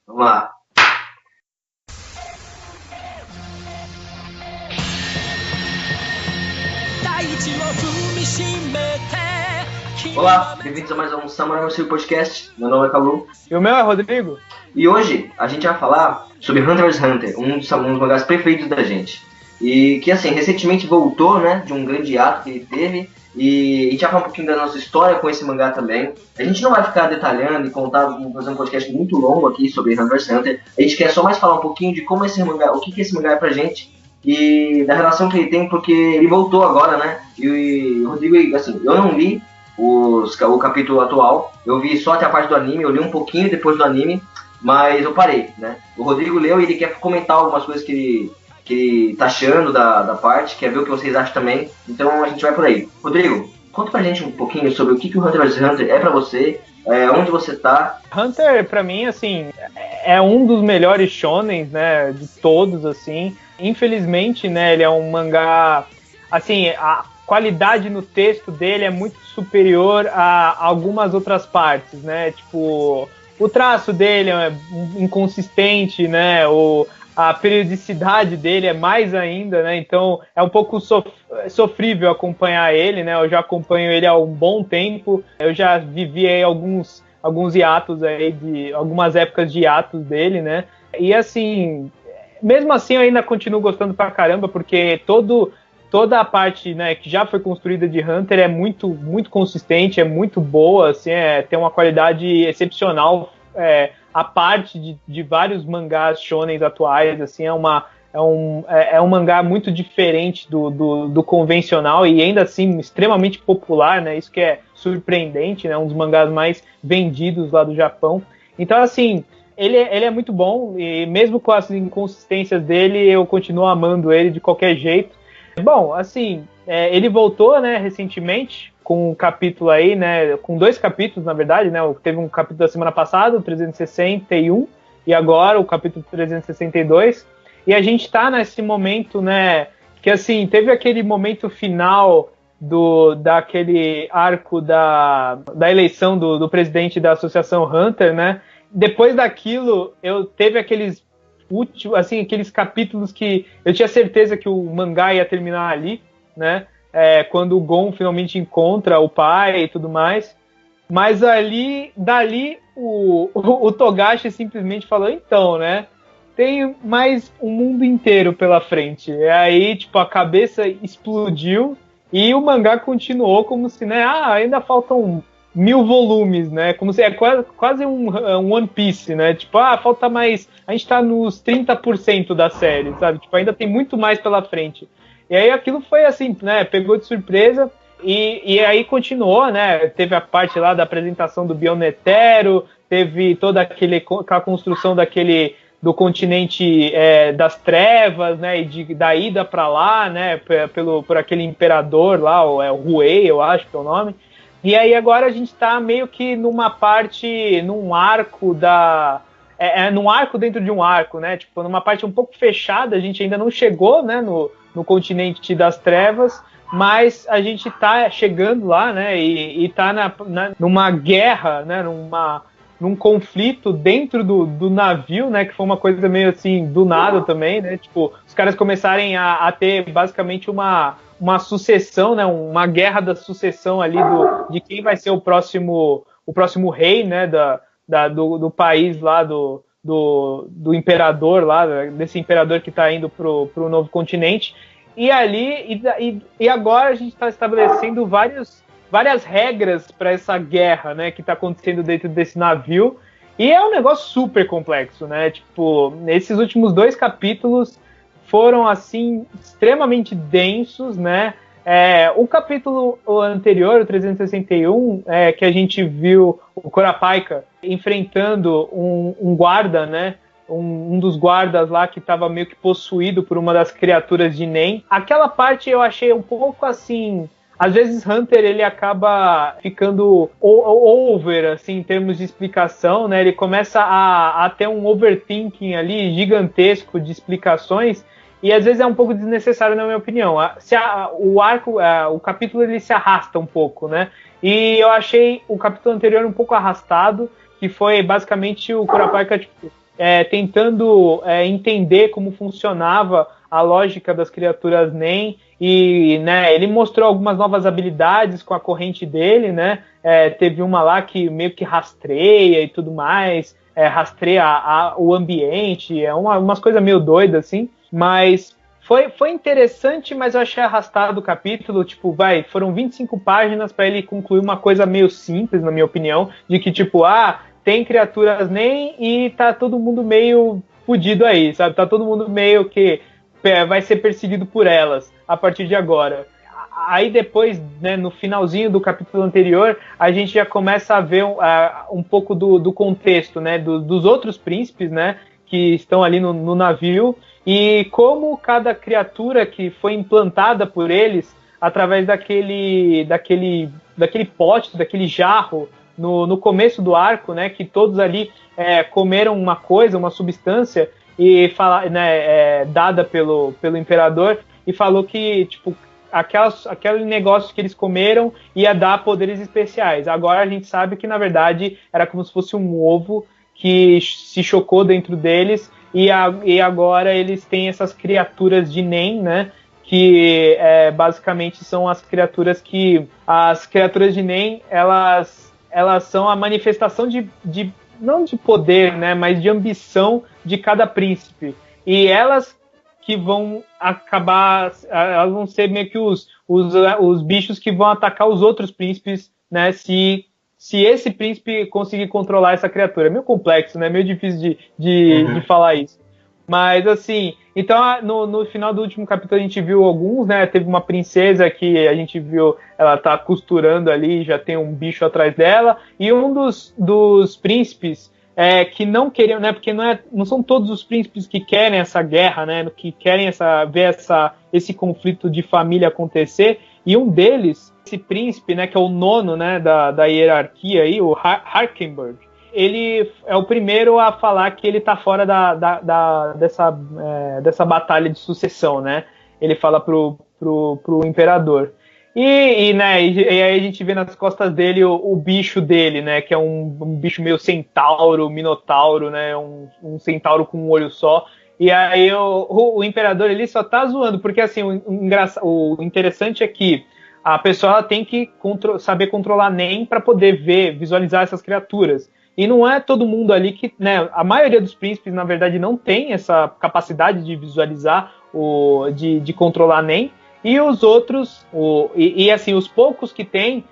Vamos lá. Olá, bem-vindos a mais um Samurai Massive Podcast. Meu nome é Calu. E o meu é Rodrigo. E hoje a gente vai falar sobre Hunter x Hunter, um dos mangás preferidos da gente. E que, assim, recentemente voltou, né, de um grande ato que ele teve. E a gente vai falar um pouquinho da nossa história com esse mangá também. A gente não vai ficar detalhando e fazer um podcast muito longo aqui sobre Hunter x Hunter. A gente quer só mais falar um pouquinho de como esse mangá, o que esse mangá é pra gente. E da relação que ele tem, porque ele voltou agora, né? E o Rodrigo, assim, eu não li o capítulo atual, eu vi só até a parte do anime, eu li um pouquinho depois do anime, mas eu parei, né? O Rodrigo leu e ele quer comentar algumas coisas que ele tá achando da parte, quer ver o que vocês acham também, então a gente vai por aí. Rodrigo, conta pra gente um pouquinho sobre o que o Hunter x Hunter é pra você, onde você tá. Hunter, pra mim, assim, é um dos melhores shonens, né, de todos, assim. Infelizmente, né, ele é um mangá, assim, a qualidade no texto dele é muito superior a algumas outras partes, né, tipo, o traço dele é inconsistente, né, a periodicidade dele é mais ainda, né, então é um pouco sofrível acompanhar ele, né, eu já acompanho ele há um bom tempo, eu já vivi aí alguns hiatos aí, algumas épocas de hiatos dele, né, e assim, mesmo assim eu ainda continuo gostando pra caramba, porque toda a parte, né, que já foi construída de Hunter é muito, muito consistente, é muito boa, assim, tem uma qualidade excepcional, a parte de vários mangás shonens atuais, assim, é um mangá muito diferente do convencional e ainda assim extremamente popular, né, isso que é surpreendente, né, um dos mangás mais vendidos lá do Japão. Então, assim, ele é muito bom e mesmo com as inconsistências dele, eu continuo amando ele de qualquer jeito. Bom, assim, ele voltou, né, recentemente com um capítulo aí, né, com 2 capítulos, na verdade, né, teve um capítulo da semana passada, o 361, e agora o capítulo 362, e a gente tá nesse momento, né, que assim, teve aquele momento final daquele arco da eleição do presidente da Associação Hunter, né, depois daquilo, teve aqueles capítulos que eu tinha certeza que o mangá ia terminar ali, né? Quando o Gon finalmente encontra o pai e tudo mais. Mas dali, o Togashi simplesmente falou, então, né? Tem mais um mundo inteiro pela frente. E aí, tipo, a cabeça explodiu e o mangá continuou como se, né? Ainda faltam 1000 volumes, né? Como se quase um One Piece, né? Tipo, falta mais. A gente tá nos 30% da série, sabe? Tipo, ainda tem muito mais pela frente. E aí aquilo foi assim, né? Pegou de surpresa e aí continuou, né? Teve a parte lá da apresentação do Bionetero, teve toda aquela construção do continente das trevas, né? E da ida para lá, né? Por aquele imperador lá, o Ruei, eu acho que é o nome. E aí agora a gente tá meio que num arco num arco dentro de um arco, né? Tipo, numa parte um pouco fechada, a gente ainda não chegou, né, no continente das trevas, mas a gente tá chegando lá, né? E tá numa guerra, né? Num conflito dentro do navio, né? Que foi uma coisa meio assim, do nada também, né? Tipo, os caras começarem a ter basicamente uma sucessão, né? Uma guerra da sucessão ali de quem vai ser o próximo rei, né? Do país lá, do imperador lá, desse imperador que está indo pro novo continente. E ali, e agora a gente está estabelecendo várias regras para essa guerra, né, que está acontecendo dentro desse navio. E é um negócio super complexo, né? Tipo, esses últimos 2 capítulos foram, assim, extremamente densos, né? O capítulo anterior, o 361, que a gente viu o Curapaika enfrentando um guarda, né? Um dos guardas lá que estava meio que possuído por uma das criaturas de Nen. Aquela parte eu achei um pouco assim... Às vezes Hunter ele acaba ficando over, assim, em termos de explicação, né? Ele começa a ter um overthinking ali gigantesco de explicações e às vezes é um pouco desnecessário na minha opinião. O capítulo ele se arrasta um pouco, né? E eu achei o capítulo anterior um pouco arrastado, que foi basicamente o Curapaika, tipo, tentando entender como funcionava a lógica das criaturas NEM, e, né, ele mostrou algumas novas habilidades com a corrente dele, né? Teve uma lá que meio que rastreia e tudo mais, rastreia o ambiente, umas coisas meio doidas, assim, mas foi interessante, mas eu achei arrastado o capítulo, tipo, foram 25 páginas para ele concluir uma coisa meio simples, na minha opinião, de que, tipo, tem criaturas NEM e tá todo mundo meio fudido aí, sabe? Tá todo mundo meio que vai ser perseguido por elas a partir de agora. Aí depois, né, no finalzinho do capítulo anterior, a gente já começa a ver um pouco do contexto, né, dos outros príncipes, né, que estão ali no navio, e como cada criatura que foi implantada por eles através daquele pote, daquele jarro no começo do arco, né, que todos ali comeram uma coisa, uma substância, e dada pelo imperador, e falou que, tipo, aquele negócio que eles comeram ia dar poderes especiais. Agora a gente sabe que, na verdade, era como se fosse um ovo que se chocou dentro deles, e agora eles têm essas criaturas de NEM, né? Que basicamente são as criaturas de NEM, elas são a manifestação de não de poder, né? Mas de ambição de cada príncipe. E elas que vão acabar, elas vão ser meio que os bichos que vão atacar os outros príncipes, né? Se esse príncipe conseguir controlar essa criatura. É meio complexo, né? Meio difícil de falar isso. Mas, assim, então, no final do último capítulo a gente viu alguns, né? Teve uma princesa que a gente viu, ela tá costurando ali, já tem um bicho atrás dela. E um dos príncipes que não queriam, né? Porque não são todos os príncipes que querem essa guerra, né? Que querem ver esse conflito de família acontecer. E um deles, esse príncipe, né? Que é o nono, né? Da hierarquia aí, o Harkenberg. Ele é o primeiro a falar que ele tá fora dessa batalha de sucessão, né? Ele fala pro imperador. E aí a gente vê nas costas dele o bicho dele, né? Que é um bicho meio centauro, minotauro, né? Um centauro com um olho só. E aí o imperador ele só tá zoando, porque assim, o interessante é que a pessoa ela tem que saber controlar NEM para poder visualizar essas criaturas. E não é todo mundo ali que, né, a maioria dos príncipes, na verdade, não tem essa capacidade de visualizar, de controlar NEM, e os outros, assim, os poucos que tem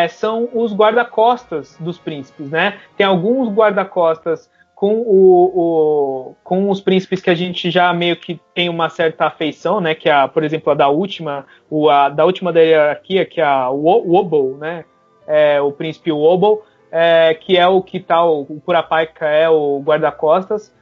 são os guarda-costas dos príncipes, né? Tem alguns guarda-costas com os príncipes que a gente já meio que tem uma certa afeição, né? Que é, por exemplo, a da última da hierarquia, que é a Wobble, né? O príncipe Wobble, que é o que tá, o Curapaika é o guarda-costas,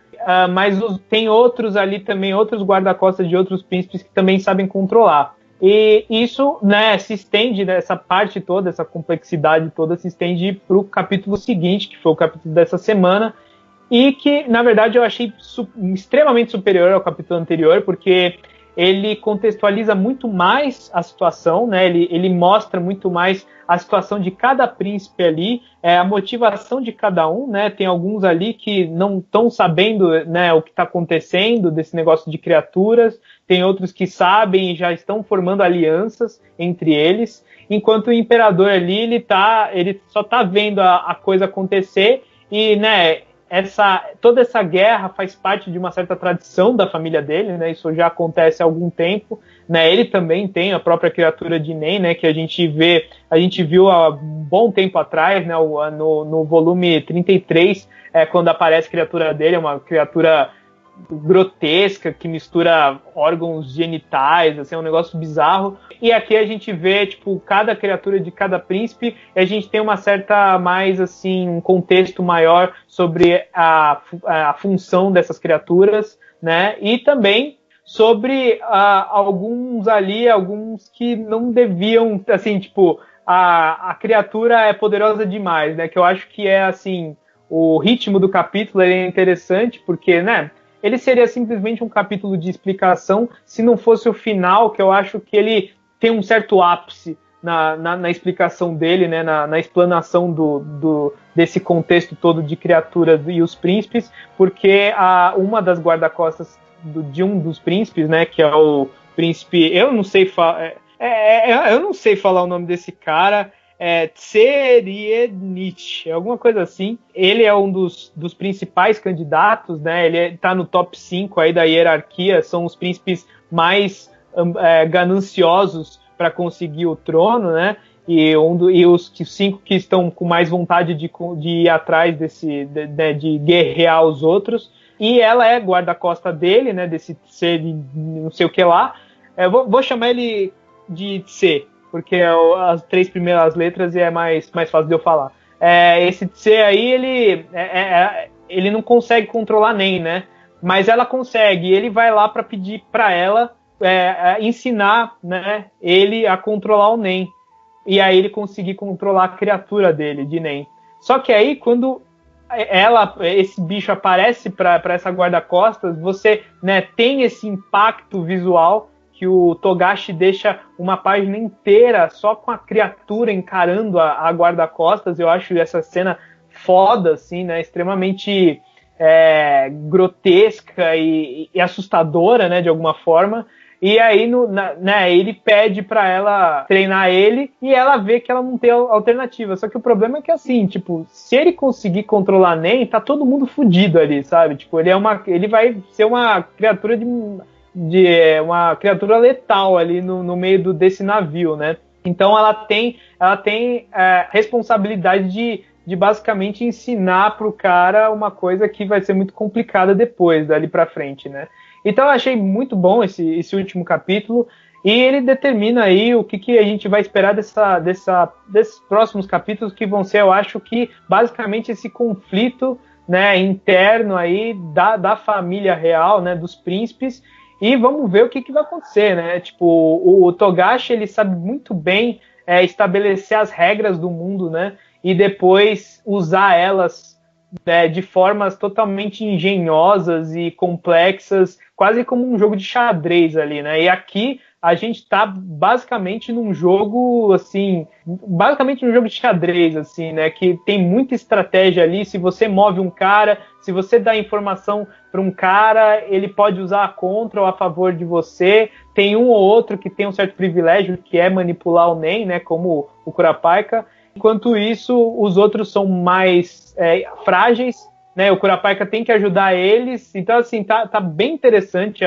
mas tem outros ali também, outros guarda-costas de outros príncipes que também sabem controlar. E isso, né, se estende, essa parte toda, essa complexidade toda se estende para o capítulo seguinte, que foi o capítulo dessa semana, e que, na verdade, eu achei extremamente superior ao capítulo anterior, porque ele contextualiza muito mais a situação, né? Ele mostra muito mais a situação de cada príncipe ali, a motivação de cada um, né? Tem alguns ali que não estão sabendo, né, o que está acontecendo desse negócio de criaturas, tem outros que sabem e já estão formando alianças entre eles, enquanto o imperador ali, ele só está vendo a coisa acontecer e, né, toda essa guerra faz parte de uma certa tradição da família dele, né? Isso já acontece há algum tempo, né? Ele também tem a própria criatura de NEM, né? Que a gente viu há um bom tempo atrás, né? No volume 33, quando aparece a criatura dele, é uma criatura grotesca que mistura órgãos genitais, assim, é um negócio bizarro. E aqui a gente vê, tipo, cada criatura de cada príncipe, e a gente tem uma certa mais, assim, um contexto maior sobre a função dessas criaturas, né? E também sobre alguns que não deviam, assim, tipo, a criatura é poderosa demais, né? Que eu acho que é, assim, o ritmo do capítulo é interessante, porque, né, ele seria simplesmente um capítulo de explicação se não fosse o final, que eu acho que ele tem um certo ápice, na explicação dele, né, na explanação desse contexto todo de criaturas e os príncipes, porque uma das guarda-costas de um dos príncipes, né, que é o príncipe, eu não sei falar o nome desse cara, Tserienich, alguma coisa assim. Ele é um dos principais candidatos, né? Ele está no top 5 aí da hierarquia, são os príncipes mais gananciosos para conseguir o trono, né? E os 5 que estão com mais vontade de ir atrás de guerrear os outros. E ela é guarda-costa dele, né? Desse Tse, não sei o que lá. Vou chamar ele de Tse, porque as 3 primeiras letras é mais fácil de eu falar. Esse Tse aí, ele não consegue controlar nem, né? Mas ela consegue. Ele vai lá para pedir para ela ensinar, né, ele a controlar o Nen. E aí ele conseguir controlar a criatura dele, de Nen. Só que aí, quando esse bicho aparece para essa guarda-costas, você, né, tem esse impacto visual que o Togashi deixa uma página inteira só com a criatura encarando a guarda-costas. Eu acho essa cena foda, assim, né, extremamente grotesca e assustadora, né, de alguma forma. E aí, né, ele pede pra ela treinar ele e ela vê que ela não tem alternativa. Só que o problema é que, assim, tipo, se ele conseguir controlar Nen, tá todo mundo fudido ali, sabe? Tipo, ele vai ser uma criatura uma criatura letal ali no meio desse navio, né? Então ela tem responsabilidade de basicamente ensinar pro cara uma coisa que vai ser muito complicada depois, dali pra frente, né? Então eu achei muito bom esse último capítulo, e ele determina aí o que a gente vai esperar desses próximos capítulos, que vão ser, eu acho que, basicamente esse conflito, né, interno aí da família real, né, dos príncipes, e vamos ver o que vai acontecer, né? Tipo, o Togashi, ele sabe muito bem estabelecer as regras do mundo, né, e depois usar elas de formas totalmente engenhosas e complexas, quase como um jogo de xadrez ali, né? E aqui a gente tá basicamente num jogo, assim, de xadrez, assim, né? Que tem muita estratégia ali. Se você move um cara, se você dá informação para um cara, ele pode usar contra ou a favor de você. Tem um ou outro que tem um certo privilégio, que é manipular o Nen, né? Como o Curapaika. Enquanto isso, os outros são mais frágeis, né? O Curapaika tem que ajudar eles. Então, assim, tá bem interessante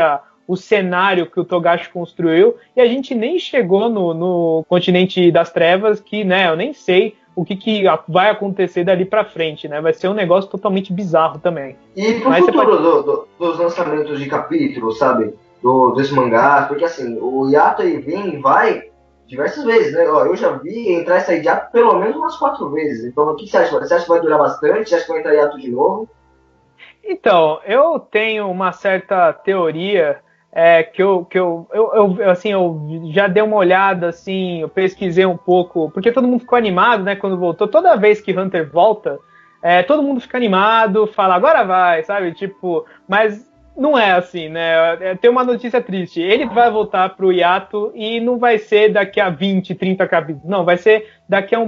o cenário que o Togashi construiu. E a gente nem chegou no continente das trevas, que, né, eu nem sei o que vai acontecer dali pra frente, né? Vai ser um negócio totalmente bizarro também. E pro futuro dos lançamentos de capítulos, sabe? Desse mangá, porque assim, o Yato aí vem e vai diversas vezes, né? Ó, eu já vi entrar e sair de hiato pelo menos umas 4 vezes. Então, o que você acha? Você acha que vai durar bastante? Você acha que vai entrar em hiato de novo? Então, eu tenho uma certa teoria que eu já dei uma olhada, assim, eu pesquisei um pouco, porque todo mundo ficou animado, né, quando voltou. Toda vez que Hunter volta, todo mundo fica animado, fala, agora vai, sabe? Tipo, mas não é assim, né? Tem uma notícia triste. Ele vai voltar pro hiato e não vai ser daqui a 20, 30 capítulos. Não, vai ser daqui a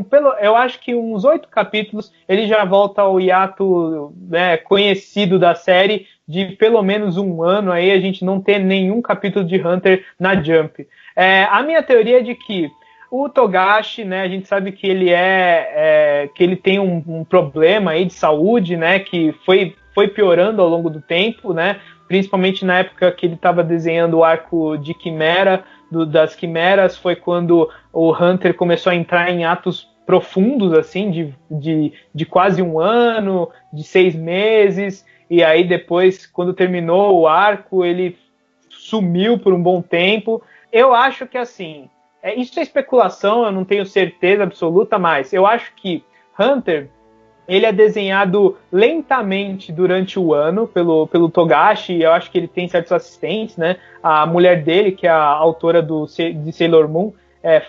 eu acho que uns 8 capítulos ele já volta ao hiato, né, conhecido da série, de pelo menos 1 ano aí a gente não ter nenhum capítulo de Hunter na Jump. A minha teoria é de que o Togashi, né, a gente sabe que ele que ele tem um problema aí de saúde, né, que foi piorando ao longo do tempo, né, principalmente na época que ele estava desenhando o arco de Quimera, das Quimeras, foi quando o Hunter começou a entrar em atos profundos, assim, de quase 1 ano, de 6 meses, e aí depois, quando terminou o arco, ele sumiu por um bom tempo. Eu acho que, assim, isso é especulação, eu não tenho certeza absoluta, mas eu acho que Hunter, ele é desenhado lentamente durante o ano pelo Togashi. Eu acho que ele tem certos assistentes, né? A mulher dele, que é a autora de Sailor Moon,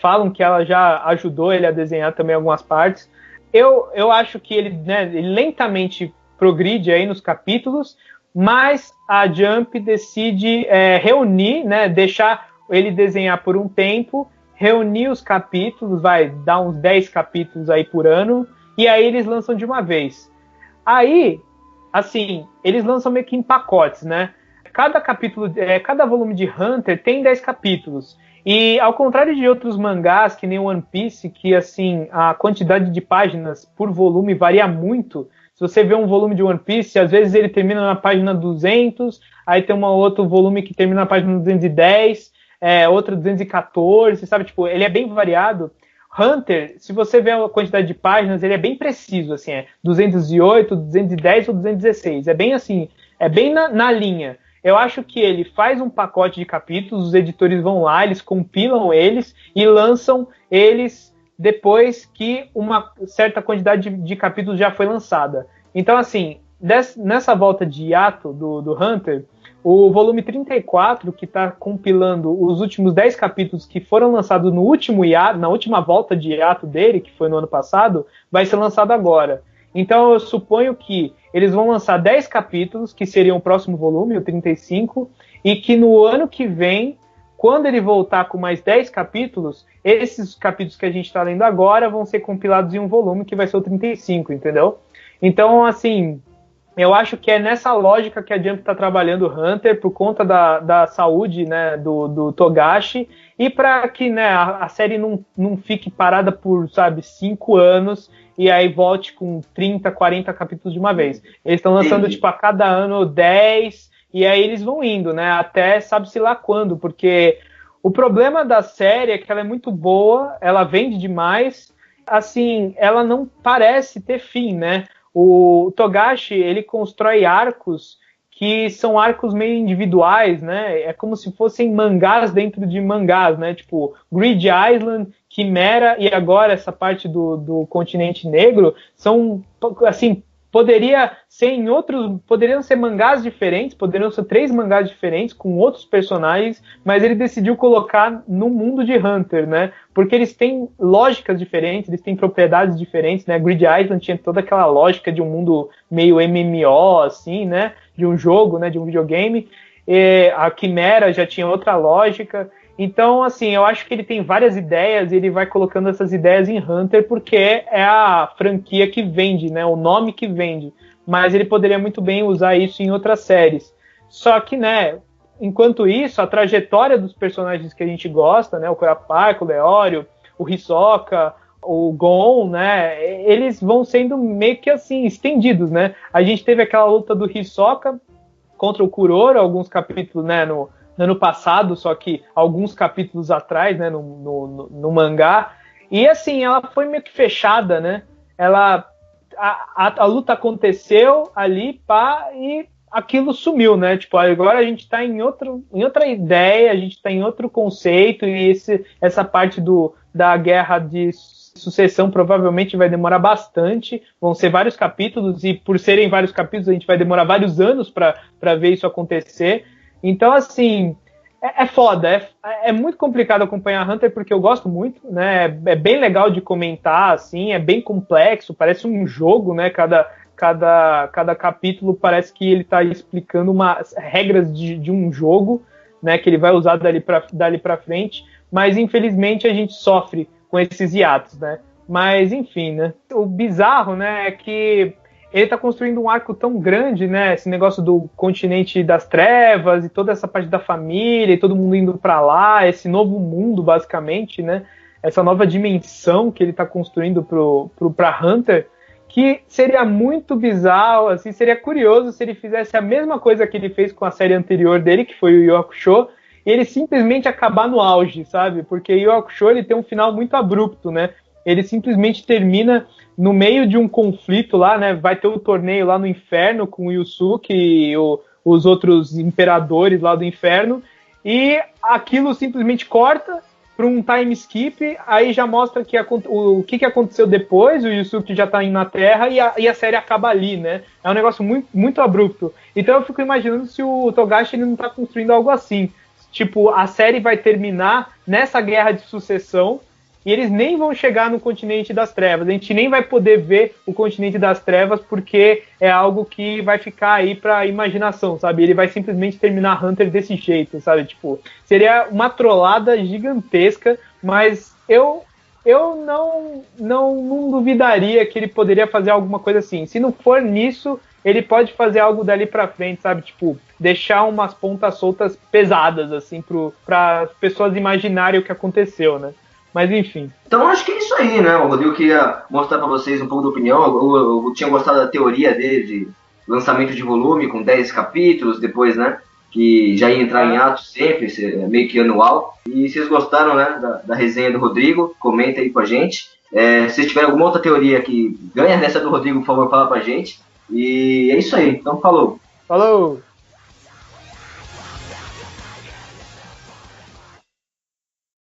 falam que ela já ajudou ele a desenhar também algumas partes. Eu acho que ele lentamente progride aí nos capítulos, mas a Jump decide reunir, né? Deixar ele desenhar por um tempo, reunir os capítulos, vai dar uns 10 capítulos aí por ano, e aí eles lançam de uma vez. Aí, assim, eles lançam meio que em pacotes, né? Cada volume de Hunter tem 10 capítulos. E ao contrário de outros mangás, que nem One Piece, que assim, a quantidade de páginas por volume varia muito. Se você vê um volume de One Piece, às vezes ele termina na página 200, aí tem um outro volume que termina na página 210, outro 214, sabe? Tipo, ele é bem variado. Hunter, se você vê a quantidade de páginas, ele é bem preciso, assim, 208, 210 ou 216. É bem assim, é bem na linha. Eu acho que ele faz um pacote de capítulos, os editores vão lá, eles compilam eles e lançam eles depois que uma certa quantidade de capítulos já foi lançada. Então, assim, nessa volta de hiato do Hunter, o volume 34, que está compilando os últimos 10 capítulos que foram lançados no último hiato, na última volta de hiato dele, que foi no ano passado, vai ser lançado agora. Então eu suponho que eles vão lançar 10 capítulos, que seriam o próximo volume, o 35, e que no ano que vem, quando ele voltar com mais 10 capítulos, esses capítulos que a gente está lendo agora vão ser compilados em um volume que vai ser o 35, entendeu? Então, assim, eu acho que é nessa lógica que a Jump está trabalhando o Hunter, por conta da saúde, né, do Togashi, e para que, né, a série não fique parada por, 5 anos, e aí volte com 30, 40 capítulos de uma vez. Eles estão lançando, a cada ano 10, e aí eles vão indo, né, até sabe-se lá quando, porque o problema da série é que ela é muito boa, ela vende demais, assim, ela não parece ter fim, né? O Togashi, ele constrói arcos que são arcos meio individuais, né? É como se fossem mangás dentro de mangás, né? Tipo, Grid Island, Chimera e agora essa parte do continente negro são, assim, poderiam ser mangás diferentes, poderiam ser 3 mangás diferentes com outros personagens, mas ele decidiu colocar no mundo de Hunter, né? Porque eles têm lógicas diferentes, eles têm propriedades diferentes, né? Grid Island tinha toda aquela lógica de um mundo meio MMO, assim, né? De um jogo, né? De um videogame. E a Chimera já tinha outra lógica. Então, assim, eu acho que ele tem várias ideias e ele vai colocando essas ideias em Hunter porque é a franquia que vende, né? O nome que vende. Mas ele poderia muito bem usar isso em outras séries. Só que, né, enquanto isso, a trajetória dos personagens que a gente gosta, né? O Kurapika, o Leório, o Hisoka, o Gon, né? Eles vão sendo meio que assim, estendidos, né? A gente teve aquela luta do Hisoka contra o Kuroro, alguns capítulos, né, no ano passado, só que alguns capítulos atrás, né, no mangá. E assim, ela foi meio que fechada, né? A luta aconteceu ali, e aquilo sumiu, né? Tipo, agora a gente tá em outra ideia, a gente tá em outro conceito, e essa parte da guerra de sucessão provavelmente vai demorar bastante, vão ser vários capítulos, e por serem vários capítulos a gente vai demorar vários anos para ver isso acontecer. Então, assim, é foda, é muito complicado acompanhar Hunter porque eu gosto muito, né? É bem legal de comentar, assim, é bem complexo, parece um jogo, né? Cada capítulo parece que ele está explicando regras de um jogo, né? Que ele vai usar dali para frente, mas infelizmente a gente sofre com esses hiatos, né? Mas enfim, né? O bizarro, né, é que ele está construindo um arco tão grande, né? Esse negócio do continente das trevas e toda essa parte da família e todo mundo indo para lá, esse novo mundo, basicamente, né? Essa nova dimensão que ele está construindo para Hunter, que seria muito bizarro, assim, seria curioso se ele fizesse a mesma coisa que ele fez com a série anterior dele, que foi o Yu Hakusho, e ele simplesmente acabar no auge, sabe? Porque o Yu Hakusho, ele tem um final muito abrupto, né? Ele simplesmente termina no meio de um conflito lá, né? Vai ter um torneio lá no inferno com o Yusuke e os outros imperadores lá do inferno, e aquilo simplesmente corta para um time skip, aí já mostra o que aconteceu depois, o Yusuke já tá indo na Terra e a série acaba ali, né? É um negócio muito, muito abrupto. Então eu fico imaginando se o Togashi ele não tá construindo algo assim. Tipo, a série vai terminar nessa guerra de sucessão e eles nem vão chegar no Continente das Trevas. A gente nem vai poder ver o Continente das Trevas porque é algo que vai ficar aí pra imaginação, sabe? Ele vai simplesmente terminar Hunter desse jeito, sabe? Tipo, seria uma trollada gigantesca, mas eu não duvidaria que ele poderia fazer alguma coisa assim. Se não for nisso, ele pode fazer algo dali pra frente, sabe? Tipo, deixar umas pontas soltas pesadas, assim, para as pessoas imaginarem o que aconteceu, né? Mas enfim. Então acho que é isso aí, né? O Rodrigo queria mostrar para vocês um pouco da opinião. Eu tinha gostado da teoria dele de lançamento de volume com 10 capítulos, depois, né? Que já ia entrar em ato sempre, meio que anual. E vocês gostaram, né? Da resenha do Rodrigo? Comenta aí com a gente. Se vocês tiverem alguma outra teoria que ganha nessa do Rodrigo, por favor, fala pra gente. E é isso aí. Então, falou. Falou!